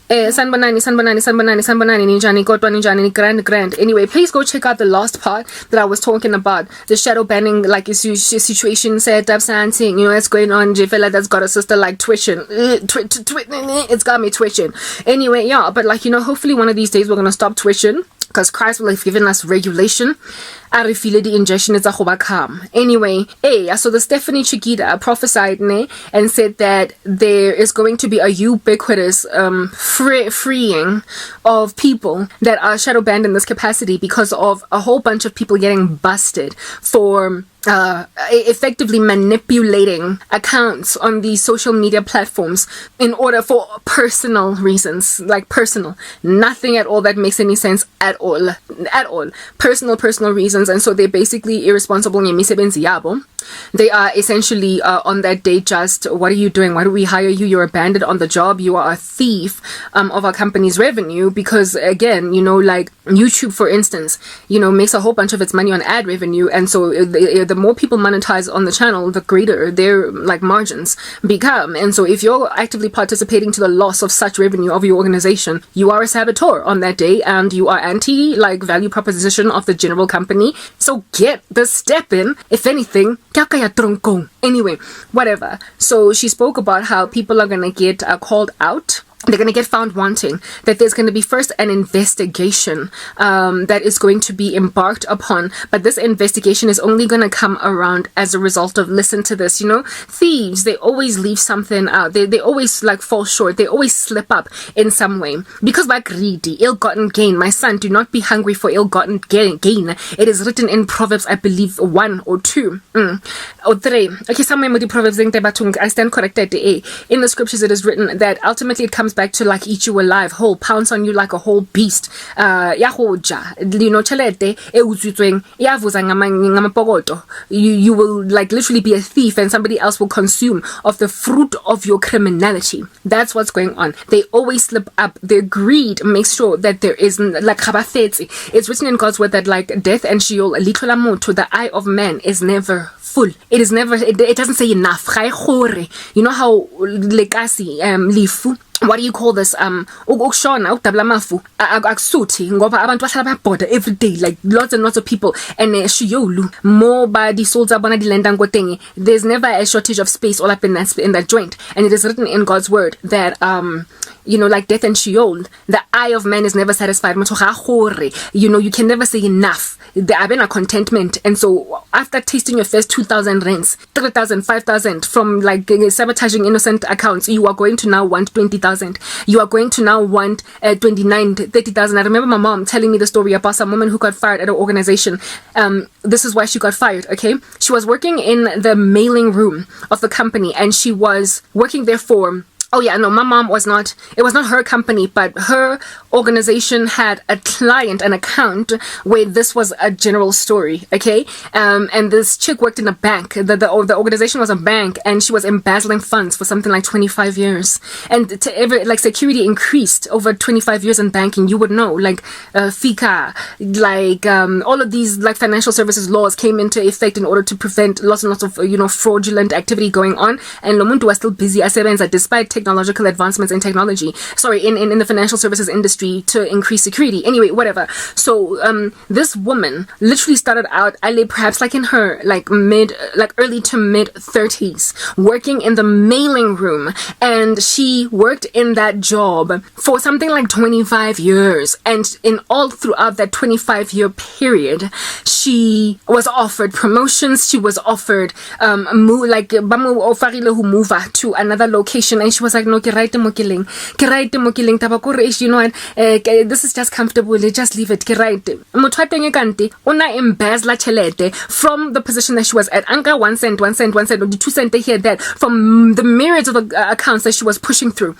Sanbanani, Ninjani, Kotwa Ninjani, grand. Anyway, please go check out the last part that I was talking about. The shadow banning, like, situation set up, something, it's going on. Jefela that's got a sister, like, twitching. It's got me twitching. Anyway, yeah, but, like, hopefully one of these days we're gonna stop twitching, because Christ will have given us regulation. I feel the injection is a calm. Anyway, so the Stephanie Chiquita prophesied and said that there is going to be a ubiquitous freeing of people that are shadow banned in this capacity because of a whole bunch of people getting busted for effectively manipulating accounts on these social media platforms in order for personal reasons, like personal, nothing at all that makes any sense at all, personal reasons. And so they're basically irresponsible. They are essentially on that day just, what are you doing? Why do we hire you? You're a bandit on the job. You are a thief of our company's revenue, because again, like YouTube, for instance, makes a whole bunch of its money on ad revenue. And so the more people monetize on the channel, the greater their like margins become. And so if you're actively participating to the loss of such revenue of your organization, you are a saboteur on that day, and you are anti like value proposition of the general company. So get the step in, if anything. Anyway, whatever. So she spoke about how people are gonna get called out. They're going to get found wanting, that there's going to be first an investigation that is going to be embarked upon, but this investigation is only going to come around as a result of, listen to this, thieves, they always leave something out, they always like fall short, they always slip up in some way, because we're greedy, ill-gotten gain. My son, do not be hungry for ill-gotten gain. It is written in Proverbs, I believe 1 or 2 or 3. Okay, somewhere in the Proverbs, I stand corrected. In the scriptures it is written that ultimately it comes back to like eat you alive whole, pounce on you like a whole beast. You will like literally be a thief, and somebody else will consume of the fruit of your criminality. That's what's going on. They always slip up. Their greed makes sure that there is like it's written in God's word that like death and Sheol, the eye of man is never full. It is never, it doesn't say enough. You know how lekasi lifu, what do you call this, ukushona utabla mafu akusuthi ngoba abantu bahlala babhoda every day, like lots and lots of people, and shiyolu more by the souls abona dilenda ngotenge. There's never a shortage of space all up in that joint, and it is written in God's word that like death and Sheol, the eye of man is never satisfied. You can never say enough. There have been a contentment, and so after tasting your first 2,000 rands, 3,000, 5,000 from like sabotaging innocent accounts, you are going to now want 20,000. You are going to now want 29, 30,000. I remember my mom telling me the story about some woman who got fired at an organization. This is why she got fired. Okay, she was working in the mailing room of the company, and she was working there for. Oh yeah, no, my mom was not, it was not her company, but her organization had a client, an account where this was a general story, okay? And this chick worked in a bank. The organization was a bank, and she was embezzling funds for something like 25 years. And security increased over 25 years in banking. You would know, like FICA, like all of these like financial services laws came into effect in order to prevent lots and lots of fraudulent activity going on. And Lomuntu was still busy asebenza despite technological advancements in technology. Sorry, in the financial services industry to increase security. Anyway, whatever. So this woman literally started out, perhaps like in her early to mid 30s, working in the mailing room, and she worked in that job for something like 25 years. And in all throughout that 25-year period, she was offered promotions. She was offered move to another location, and she was like, no, this is just comfortable, just leave it. From the position that she was at, 1 cent, or the 2 cent here, that from the myriads of accounts that she was pushing through,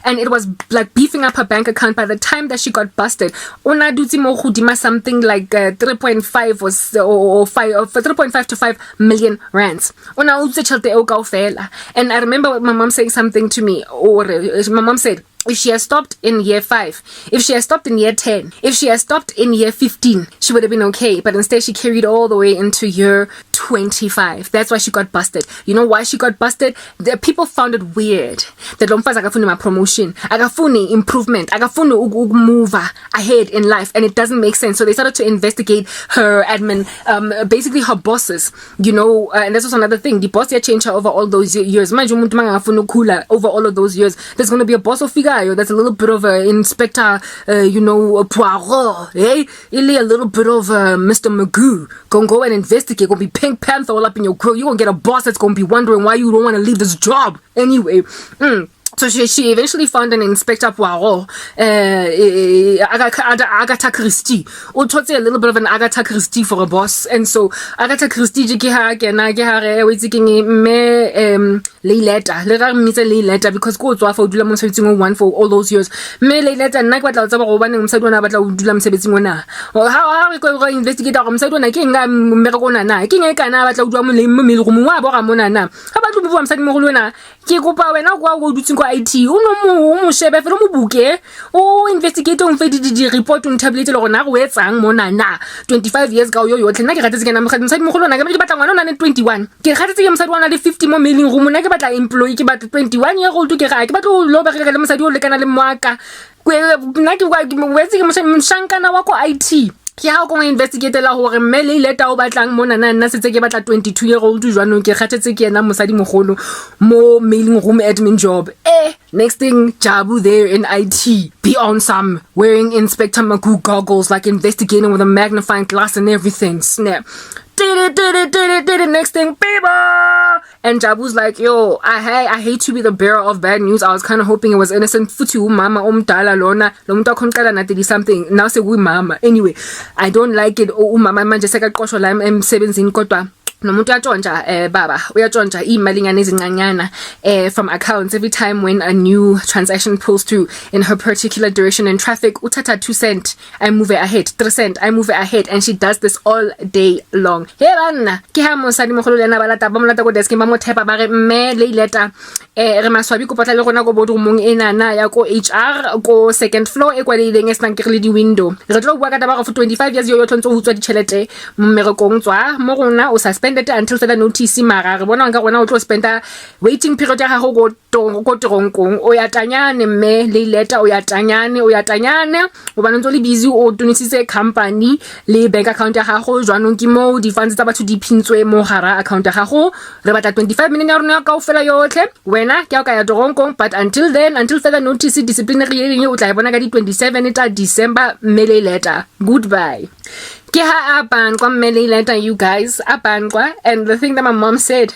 and it was like beefing up her bank account. By the time that she got busted, something like 3.5 or 3.5 to 5 million rands. And I remember my mom saying something to me, or my mom said, if she had stopped in year 5, if she had stopped in year 10, if she had stopped in year 15, she would have been okay. But instead, she carried all the way into year 25. That's why she got busted. You know why she got busted? The people found it weird that Lomfaz agafuni my promotion, agafuni improvement, agafuni move ahead in life, and it doesn't make sense. So they started to investigate her admin, basically her bosses. You know, and this was another thing. The boss changed her over all those years. Over all of those years, there's going to be a boss of figure. That's a little bit of Inspector, Poirot, eh? A little bit of Mr. Magoo. Gonna go and investigate. Gonna be Pink Panther all up in your grill. You're gonna get a boss that's gonna be wondering why you don't want to leave this job. Anyway, so she eventually found an Inspector Poirot, Agatha Christie. Or a little bit of an Agatha Christie for a boss. And so Agatha Christie letter because go to for one for all those years. Me letter na kwatla tsa go bana mosadi ona batla o dula mosebetsing ona. How we go investigate go mosadi ona ke nga mmereko na ke nga kana batla o dula mo le mo go mo wa bo ga mona na. Ga batla bo mosadi mo go lona ke kopa wena go go dutse go IT o no mo shebe fela mo buke o investigate on fe di report on tablet le gona go etsang mona na 25 years ga yo yotlhe nna ke gatetse ke na mosadi mo go lona ke batla ngwana ona ne 21 ke gatetse ke mosadi ona le 50 mo mailing room na ke batla employee ke batla 21 year old ke ga ke batla lo ba re le mosadi o le kana le moaka nna ke wetse ke moshankana wa ko IT ke ha go investigate la hore mmele leta o batlang mona nna setse ke batla 22 year old jwanong ke gatetse ke yena mosadi mogolo mo mailing room admin job. Next thing, Jabu there in IT, beyond some, wearing Inspector Magoo goggles, like investigating with a magnifying glass and everything. Snap. Did it, next thing, baby! And Jabu's like, yo, I hate to be the bearer of bad news. I was kind of hoping it was innocent. Futu mama omdala lona, lomta konkala na did something. Now say we mama. Anyway, I don't like it. Oh, mama manje seka kosho la M17 kotwa. Nomuntu uyatshontsha baba uyatshontsha imalingana ezincanyana from accounts every time when a new transaction pulls through in her particular direction in traffic. Utata 2 cent, I move it ahead. 3 cent, I move it ahead, and she does this all day long. Hey bana ke ha mosadi mogolo lena balata ba molata go desk ba mo thepa ba re mme le letter re maswabi ko potla le gona go bodumong enana ya ko HR ko second floor e kwalileng esnang ke le di window re tlo bua ka taba go for 25 years yo tlhontse ho tswa di chelete mmerekong tswa mo gona o suspended until further notice mara re bona nga gona o tlo spenda waiting period ya gago go toronkong o ya tanyane mme le letter o ya tanyane o ba ntse le busy o tunisitse company le bank account ya gago jwanong ke mo di funds tsa batho di phintswe mo gara account ya gago re batla 25 million ya rona ka o fela yotlhe wena ke ka ya toronkong. But until then, until further notice, disciplinary hearing o tla bona ka di 27 ta December mmele letter. Goodbye. Ke ha abankwa mmele letter, you guys, abankwa. And the thing that my mom said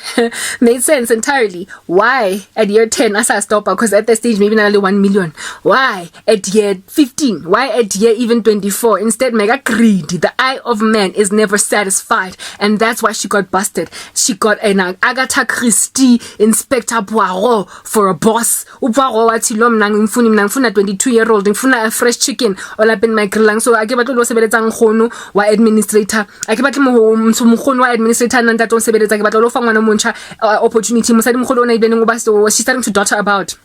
made sense entirely. Why at year 10 as I stop? Because at that stage maybe not only 1 million. Why at year 15? Why at year even 24? Instead, mega greed. The eye of man is never satisfied, and that's why she got busted. She got an Agatha Christie Inspector Poirot for a boss. Poirot wathi lo mnangifuna 22-year-old ngifuna a fresh chicken all up in my grill. So ake batlo lo sebeletsa nkgono wa administrator, ake batle mo mkgono wa administrator nna ntato sebeletsa ke batlo lo fa ngwana montsha opportunity mosadi mogolo ona ibeneng o ba so she's starting to daughter about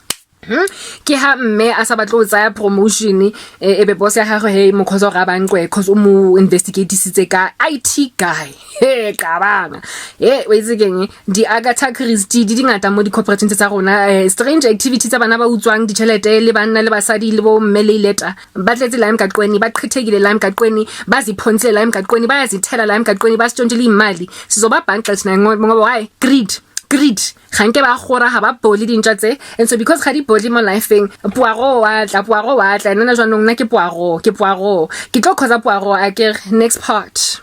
ke ha mme a sa batlo tsaya promotion e be boss ya gagwe he mokhozo ga bankwe cause o mo investigate sitse ka IT guy he ka bana we tsegeng di Agatha Christie di ngata mo di corporations tsa rona strange activities tsa bana ba utswang di chelete le bana le basadi le bo mme le letter ba tletse lime katqweni ba qhithekile lime katqweni ba ziphonsele lime katqweni ba yazithela lime katqweni ba sitshontshile imali sizoba bundles na ngoba why greed ganke ba gora ha ba boli dintja tse. And so because ga di boli mo lifeng Poirot wa tla nna jwanong nna ke Poirot ke tlo khoza Poirot a ke next part.